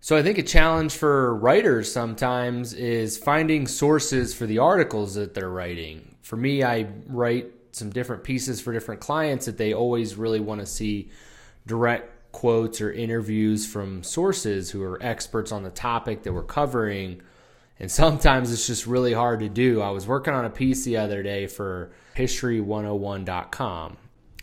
So I think a challenge for writers sometimes is finding sources for the articles that they're writing. For me, I write some different pieces for different clients that they always really want to see direct quotes or interviews from sources who are experts on the topic that we're covering. And sometimes it's just really hard to do. I was working on a piece the other day for history101.com,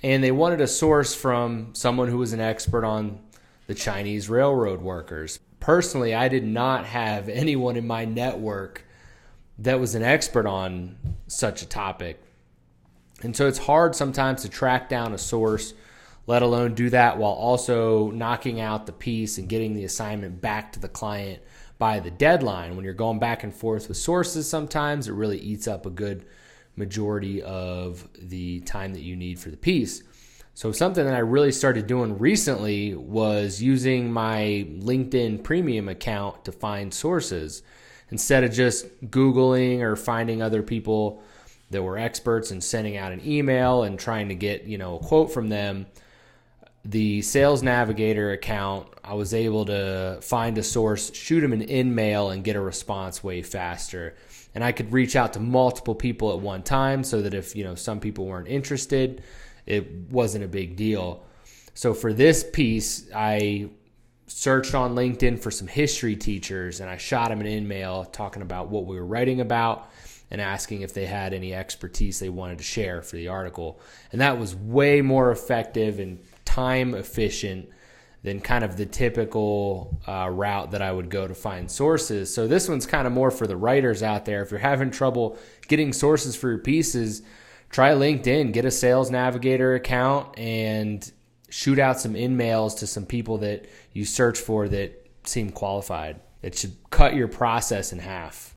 and they wanted a source from someone who was an expert on the Chinese railroad workers. Personally, I did not have anyone in my network that was an expert on such a topic. And so it's hard sometimes to track down a source, let alone do that while also knocking out the piece and getting the assignment back to the client by the deadline. When you're going back and forth with sources, sometimes it really eats up a good majority of the time that you need for the piece. So something that I really started doing recently was using my LinkedIn premium account to find sources. Instead of just Googling or finding other people that were experts and sending out an email and trying to get, a quote from them, the Sales Navigator account, I was able to find a source, shoot them an in-mail, and get a response way faster. And I could reach out to multiple people at one time so that if, some people weren't interested, it wasn't a big deal. So for this piece, I searched on LinkedIn for some history teachers, and I shot them an in-mail talking about what we were writing about and asking if they had any expertise they wanted to share for the article. And that was way more effective and time efficient than kind of the typical route that I would go to find sources. So this one's kind of more for the writers out there. If you're having trouble getting sources for your pieces, try LinkedIn, get a Sales Navigator account, and shoot out some in-mails to some people that you search for that seem qualified. It should cut your process in half.